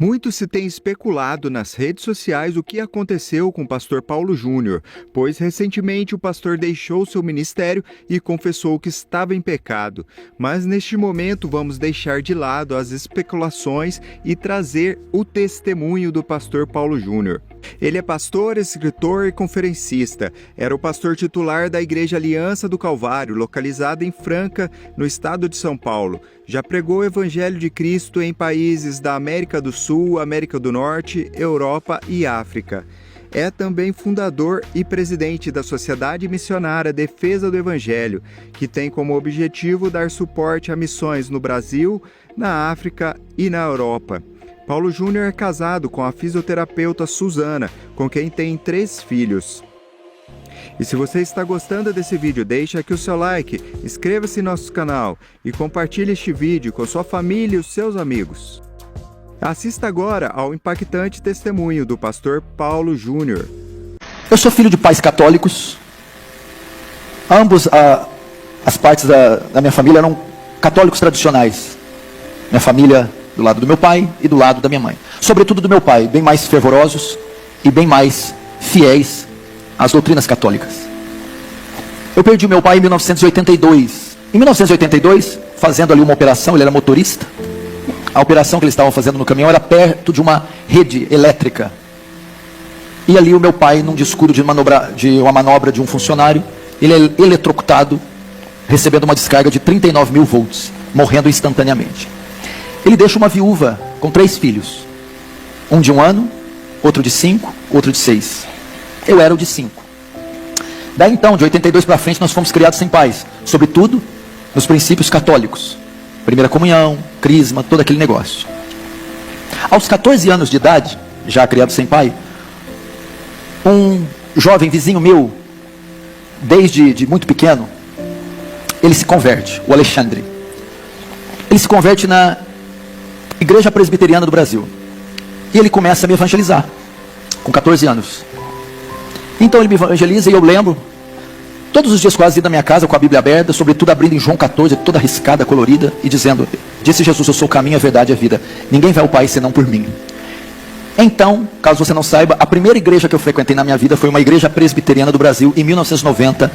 Muito se tem especulado nas redes sociais o que aconteceu com o pastor Paulo Júnior, pois recentemente o pastor deixou seu ministério e confessou que estava em pecado. Mas neste momento vamos deixar de lado as especulações e trazer o testemunho do pastor Paulo Júnior. Ele é pastor, escritor e conferencista. Era o pastor titular da Igreja Aliança do Calvário, localizada em Franca, no estado de São Paulo. Já pregou o Evangelho de Cristo em países da América do Sul, América do Norte, Europa e África. É também fundador e presidente da Sociedade Missionária Defesa do Evangelho, que tem como objetivo dar suporte a missões no Brasil, na África e na Europa. Paulo Júnior é casado com a fisioterapeuta Suzana, com quem tem 3 filhos. E se você está gostando desse vídeo, deixe aqui o seu like, inscreva-se em nosso canal e compartilhe este vídeo com sua família e os seus amigos. Assista agora ao impactante testemunho do pastor Paulo Júnior. Eu sou filho de pais católicos. Ambos as partes da minha família eram católicos tradicionais. Minha família do lado do meu pai e do lado da minha mãe. Sobretudo do meu pai, bem mais fervorosos e bem mais fiéis às doutrinas católicas. Eu perdi meu pai em 1982. Em 1982, fazendo ali uma operação, ele era motorista. A operação que eles estavam fazendo no caminhão era perto de uma rede elétrica. E ali o meu pai, num descuido de uma manobra de um funcionário, ele é eletrocutado, recebendo uma descarga de 39 mil volts, morrendo instantaneamente. Ele deixa uma viúva com 3 filhos. Um de 1 ano, outro de 5, outro de 6. Eu era o de 5. Daí então, de 82 para frente, nós fomos criados sem pais. Sobretudo, nos princípios católicos. Primeira comunhão, crisma, todo aquele negócio. Aos 14 anos de idade, já criado sem pai, um jovem vizinho meu, desde muito pequeno, ele se converte, o Alexandre. Ele se converte na Igreja Presbiteriana do Brasil. E ele começa a me evangelizar, com 14 anos. Então ele me evangeliza e eu lembro, todos os dias quase da minha casa com a Bíblia aberta, sobretudo abrindo em João 14, toda riscada, colorida, e dizendo, disse Jesus, eu sou o caminho, a verdade e a vida. Ninguém vai ao Pai senão por mim. Então, caso você não saiba, a primeira igreja que eu frequentei na minha vida foi uma igreja presbiteriana do Brasil em 1990-91.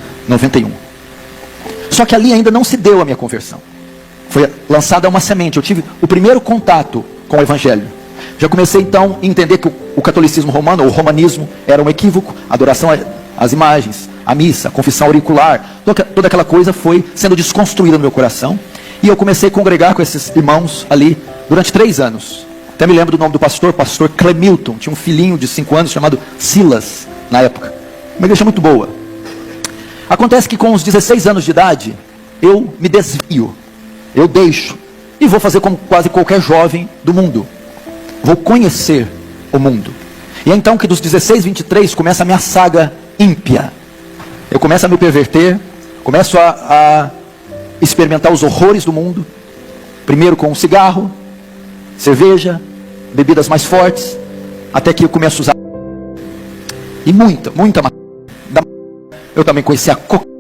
Só que ali ainda não se deu a minha conversão. Foi lançada uma semente, eu tive o primeiro contato com o Evangelho. Já comecei então a entender que o catolicismo romano, ou o romanismo, era um equívoco, a adoração às imagens, a missa, a confissão auricular, toda aquela coisa foi sendo desconstruída no meu coração. E eu comecei a congregar com esses irmãos ali durante 3 anos. Até me lembro do nome do pastor Clemilton. Tinha um filhinho de 5 anos chamado Silas, na época. Uma igreja muito boa. Acontece que com os 16 anos de idade, eu me desvio. Eu deixo. E vou fazer como quase qualquer jovem do mundo. Vou conhecer o mundo. E é então que dos 16, 23, começa a minha saga ímpia. Eu começo a me perverter, começo a experimentar os horrores do mundo. Primeiro com um cigarro, cerveja, bebidas mais fortes, até que eu começo a usar. E muita eu também conheci a cocaína,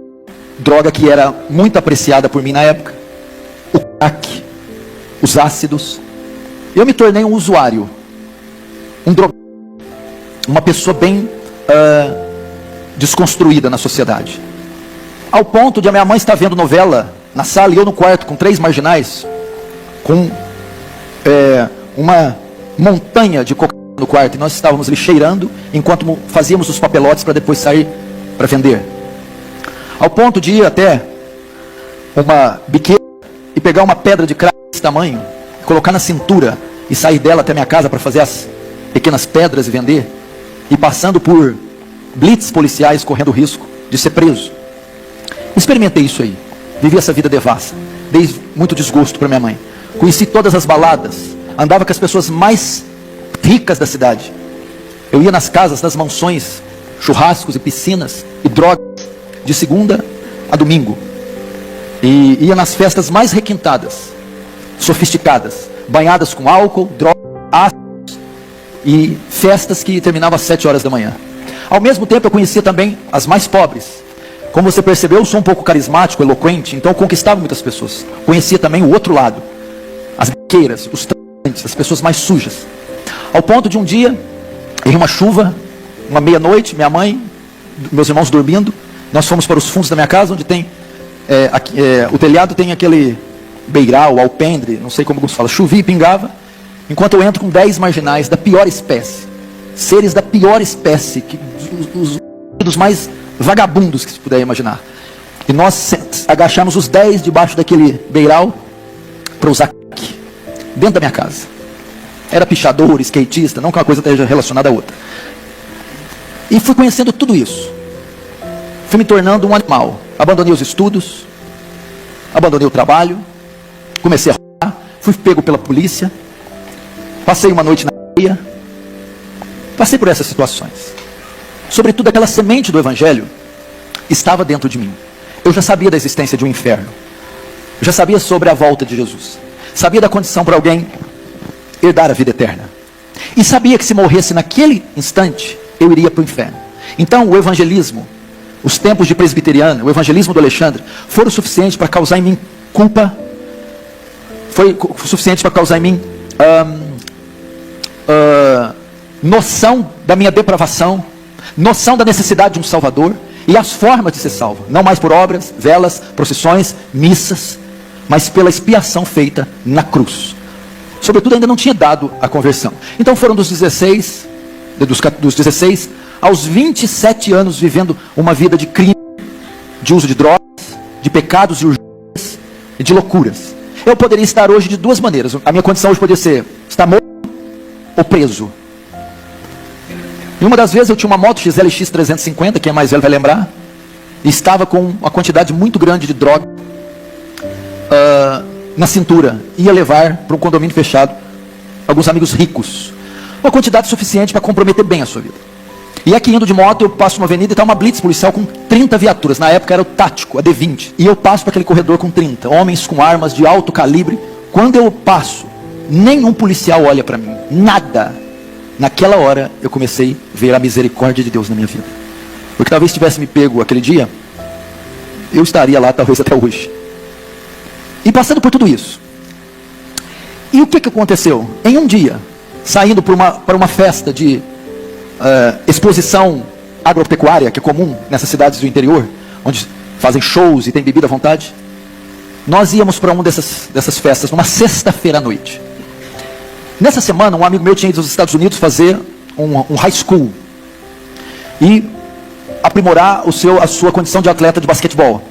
droga que era muito apreciada por mim na época. O crack, os ácidos. Eu me tornei um usuário, um drogado, uma pessoa bem desconstruída na sociedade. Ao ponto de a minha mãe estar vendo novela na sala e eu no quarto com 3 marginais, com uma montanha de cocaína no quarto, e nós estávamos ali cheirando enquanto fazíamos os papelotes para depois sair para vender. Ao ponto de ir até uma biqueira e pegar uma pedra de crack desse tamanho, colocar na cintura e sair dela até minha casa para fazer as pequenas pedras e vender, e passando por blitz policiais correndo o risco de ser preso. Experimentei isso aí, vivi essa vida devassa, dei muito desgosto para minha mãe, conheci todas as baladas, andava com as pessoas mais ricas da cidade, eu ia nas casas, nas mansões, churrascos e piscinas e drogas, de segunda a domingo, e ia nas festas mais requintadas, sofisticadas, banhadas com álcool, drogas, ácidos, e festas que terminavam às 7 horas da manhã. Ao mesmo tempo eu conhecia também as mais pobres. Como você percebeu, eu sou um pouco carismático, eloquente, então eu conquistava muitas pessoas. Conhecia também o outro lado, as biqueiras, os traficantes, as pessoas mais sujas. Ao ponto de um dia, em uma chuva, uma meia-noite, minha mãe, meus irmãos dormindo, nós fomos para os fundos da minha casa, onde tem, o telhado tem aquele beiral, alpendre, não sei como alguns falam, chovia e pingava, enquanto eu entro com 10 marginais da pior espécie, seres da pior espécie, dos mais vagabundos que se puder imaginar. E nós agachamos os 10 debaixo daquele beiral para usar aqui, dentro da minha casa. Era pichador, skatista, não que uma coisa esteja relacionada à outra. E fui conhecendo tudo isso. Fui me tornando um animal. Abandonei os estudos, abandonei o trabalho, comecei a roubar, fui pego pela polícia, passei uma noite na cadeia, passei por essas situações. Sobretudo aquela semente do Evangelho estava dentro de mim. Eu já sabia da existência de um inferno. Eu já sabia sobre a volta de Jesus. Sabia da condição para alguém herdar a vida eterna. E sabia que se morresse naquele instante, eu iria para o inferno. Então o evangelismo, os tempos de presbiteriano, o evangelismo do Alexandre, foram suficientes para causar em mim culpa. Foi suficiente para causar em mim noção da minha depravação, noção da necessidade de um Salvador e as formas de ser salvo. Não mais por obras, velas, procissões, missas, mas pela expiação feita na cruz. Sobretudo ainda não tinha dado a conversão. Então foram dos 16 aos 27 anos vivendo uma vida de crime, de uso de drogas, de pecados e urgências e de loucuras. Eu poderia estar hoje de duas maneiras. A minha condição hoje poderia ser estar morto ou preso. E uma das vezes eu tinha uma moto XLX 350, quem é mais velho vai lembrar, e estava com uma quantidade muito grande de droga na cintura. Ia levar para um condomínio fechado alguns amigos ricos. Uma quantidade suficiente para comprometer bem a sua vida. E aqui indo de moto, eu passo uma avenida e está uma blitz policial com 30 viaturas. Na época era o tático, a D20. E eu passo para aquele corredor com 30. Homens com armas de alto calibre. Quando eu passo, nenhum policial olha para mim. Nada. Naquela hora, eu comecei a ver a misericórdia de Deus na minha vida. Porque talvez tivesse me pego aquele dia, eu estaria lá talvez até hoje. E passando por tudo isso. E o que aconteceu? Em um dia, saindo para uma festa de exposição agropecuária, que é comum nessas cidades do interior, onde fazem shows e tem bebida à vontade, nós íamos para uma dessas festas, numa sexta-feira à noite. Nessa semana, um amigo meu tinha ido aos Estados Unidos fazer um high school e aprimorar a sua condição de atleta de basquetebol.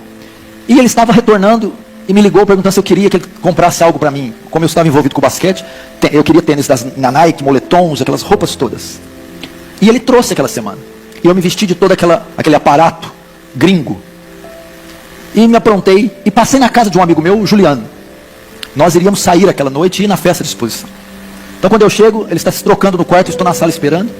E ele estava retornando e me ligou perguntando se eu queria que ele comprasse algo para mim. Como eu estava envolvido com o basquete, eu queria tênis na Nike, moletons, aquelas roupas todas. E ele trouxe aquela semana. E eu me vesti de todo aquele aparato gringo. E me aprontei e passei na casa de um amigo meu, o Juliano. Nós iríamos sair aquela noite e ir na festa de exposição. Então quando eu chego, ele está se trocando no quarto, eu estou na sala esperando.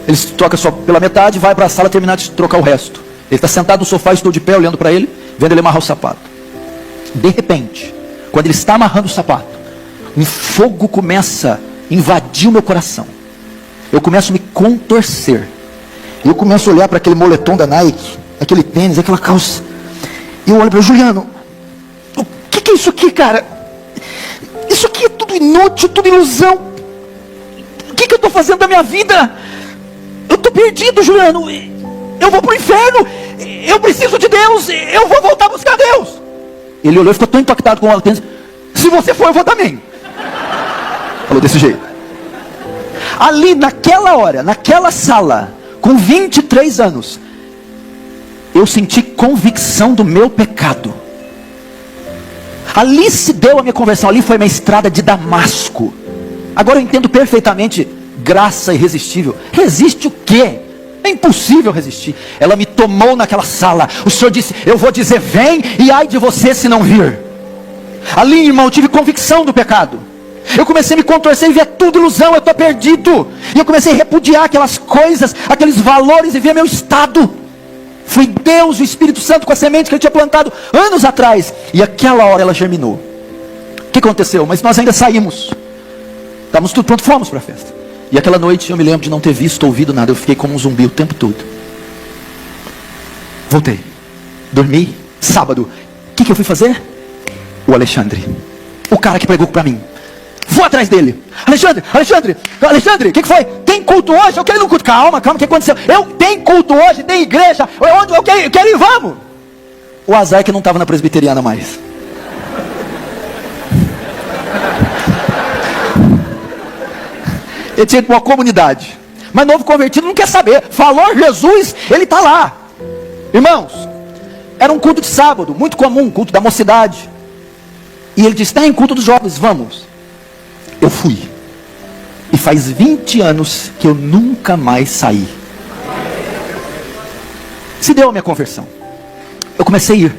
Ele se troca só pela metade, vai para a sala terminar de trocar o resto. Ele está sentado no sofá, estou de pé olhando para ele, vendo ele amarrar o sapato. De repente, quando ele está amarrando o sapato, um fogo começa a invadir o meu coração. Eu começo a me contorcer. Eu começo a olhar para aquele moletom da Nike, aquele tênis, aquela calça. E eu olho para ele, Juliano, o que é isso aqui, cara? Isso aqui é tudo inútil, tudo ilusão. O que eu estou fazendo da minha vida? Eu estou perdido, Juliano. Eu vou para o inferno. Eu preciso de Deus. Eu vou voltar a buscar Deus. Ele olhou e ficou tão impactado com o tênis. Se você for, eu vou também. Falou desse jeito. Ali, naquela hora, naquela sala, com 23 anos, eu senti convicção do meu pecado. Ali se deu a minha conversão. Ali foi a minha estrada de Damasco. Agora eu entendo perfeitamente graça irresistível. Resiste o quê? É impossível resistir. Ela me tomou naquela sala. O Senhor disse, eu vou dizer, vem, e ai de você se não vir. Ali, irmão, eu tive convicção do pecado. Eu comecei a me contorcer e ver tudo ilusão, eu estou perdido. E eu comecei a repudiar aquelas coisas, aqueles valores, e ver meu estado. Foi Deus, o Espírito Santo, com a semente que Ele tinha plantado anos atrás. E aquela hora ela germinou. O que aconteceu? Mas nós ainda saímos. Estávamos tudo pronto, fomos para a festa. E aquela noite eu me lembro de não ter visto, ouvido nada. Eu fiquei como um zumbi o tempo todo. Voltei. Dormi. Sábado. O que eu fui fazer? O Alexandre. O cara que pregou para mim. vou atrás dele. Alexandre, o que foi? Tem culto hoje? Eu quero ir no culto. Calma, o que aconteceu? Tem culto hoje, tem igreja. Eu quero ir, vamos. O azar é que não estava na presbiteriana mais. Ele tinha uma comunidade. Mas novo convertido não quer saber. Falou Jesus, ele está lá. Irmãos, era um culto de sábado, muito comum, culto da mocidade. E ele disse, tem culto dos jovens, vamos. Eu fui. E faz 20 anos que eu nunca mais saí. Se deu a minha conversão. Eu comecei a ir.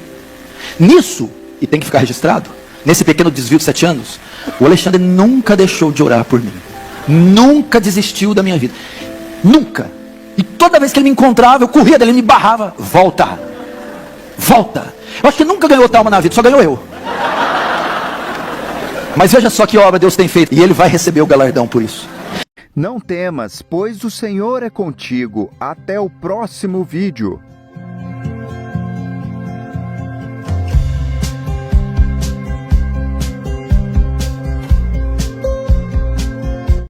Nisso, e tem que ficar registrado, nesse pequeno desvio de 7 anos, o Alexandre nunca deixou de orar por mim. Nunca desistiu da minha vida. Nunca. E toda vez que ele me encontrava, eu corria dele, ele me barrava. Volta. Eu acho que ele nunca ganhou tal na vida, só ganhou eu. Mas veja só que obra Deus tem feito. E ele vai receber o galardão por isso. Não temas, pois o Senhor é contigo. Até o próximo vídeo.